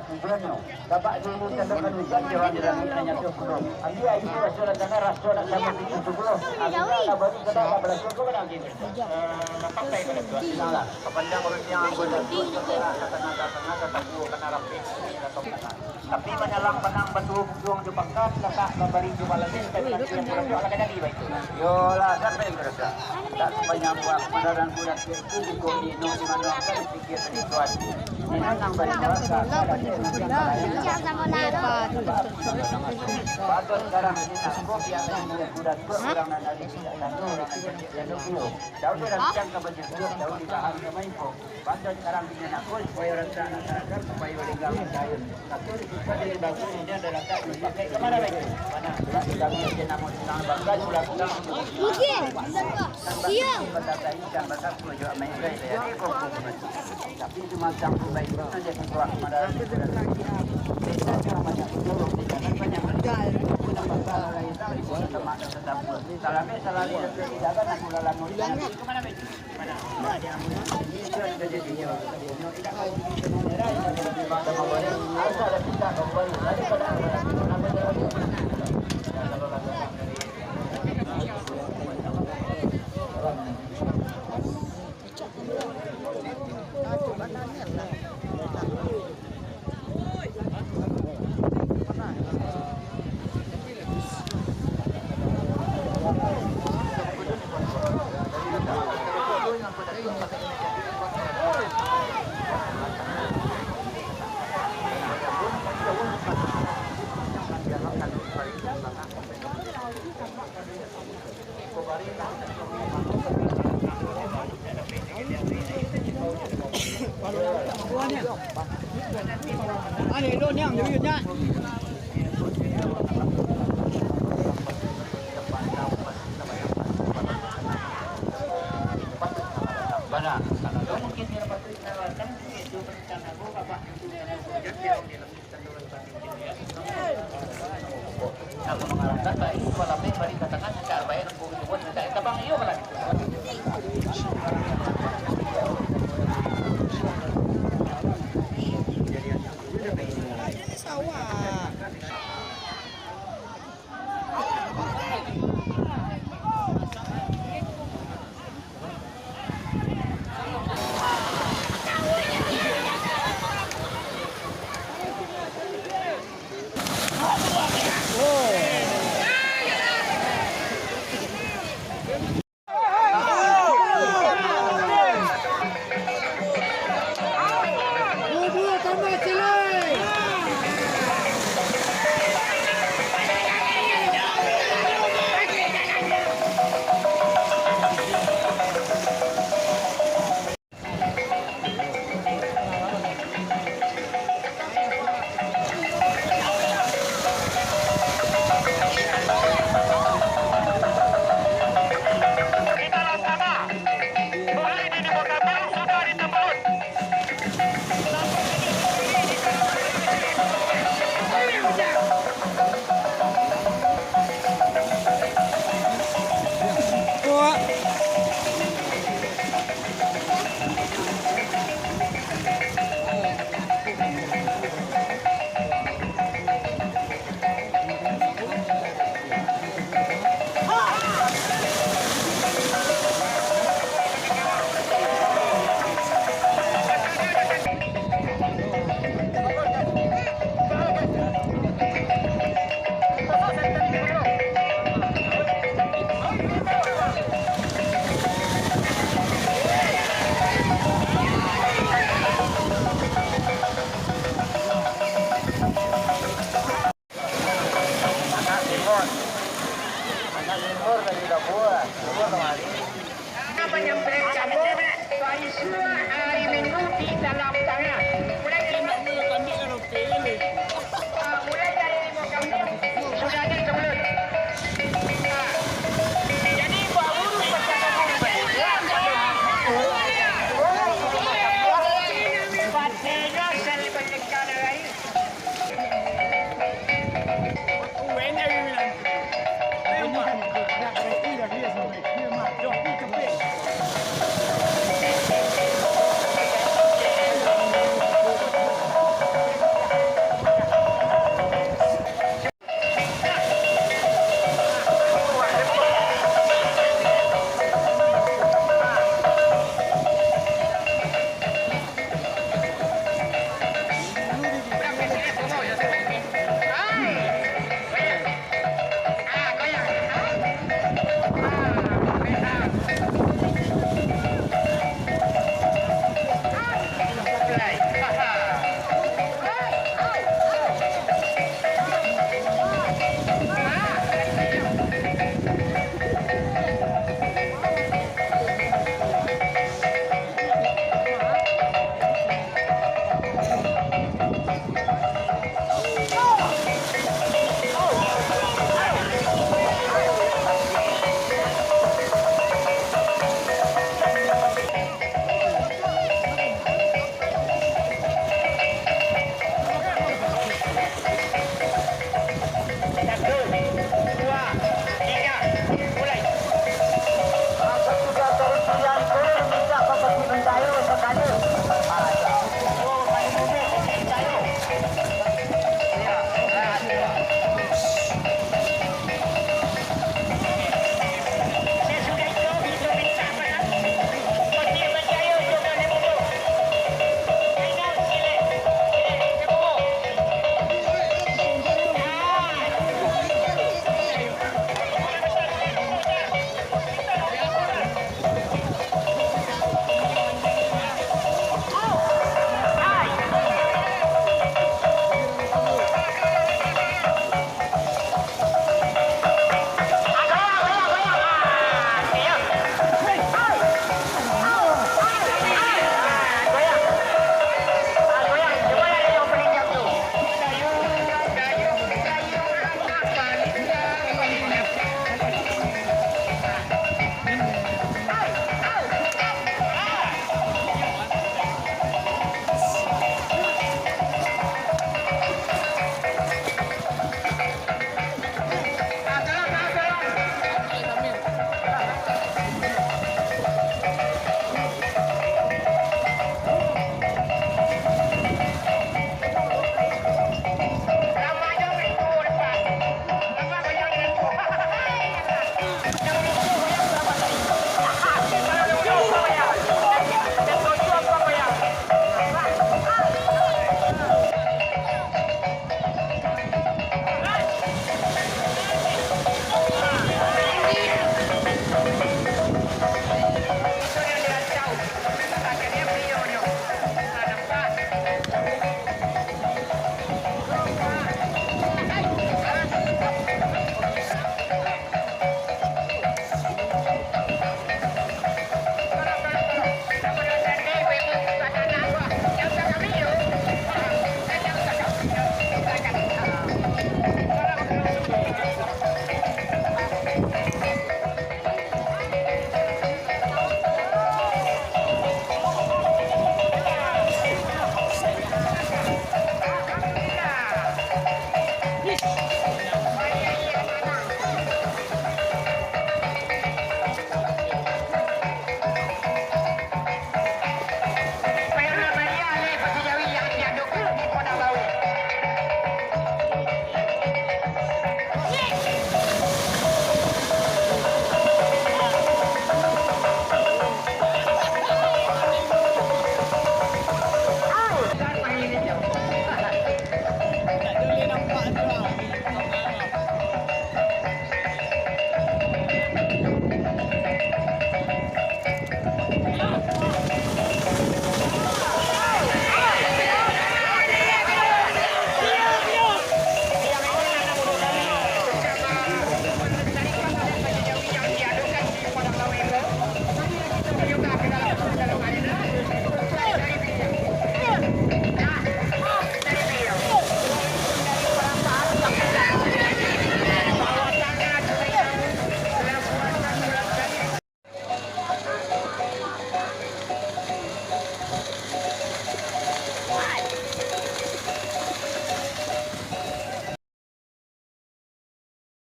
tujuannya. Dapat dulu tanda penulisan jalan hanya 20. Ambil aja surat tanda rasio nak sampai 70. Ambil baru kita dapat berasal ke mana lagi? Pakai pada tu. Tidak. Kepanjang orang yang anggota tu kata kena rapi tapi menyalang penang batu buang di pangkat letak memberi jumlah lagi yang berdoa lagi lagi baik. Yolah sampai berdoa. Tak banyak buat kendaraan budak itu di kodi no di mana kan pikir situasi. Menang beri kuasa. Patut sekarang ini nak biasa budak kurang nanti tidak tahu orang yang dulu. Jauh dari yang kebanyakan jauh di tahan kemain kok. Patut sekarang ini nak supaya orang agar supaya legal cair. Tapi kita dari bagus ini adalah tak dipakai kemana lagi? Mana? Kita mesti namun senang bangga pulang. Mungkin. Iya. Berdata ikan besar juga main gaya dari kok. Tapi cuma campur baik saja keluar pada banyak burung di sana banyak salami salami tidak kan aku lalang kemana begitu mana dia itu yang terjadinya harus ada kita kembali lagi pada Anh ấy đôn nhá, nếu như nhá. Mana? Kalau mungkin dia dapat ditawarkan itu berencana aku bapak itu yang dilakukan aku mengharapkan baik kalau beri katakan secara baik aku buat saya tabang iyo kan. Sawah.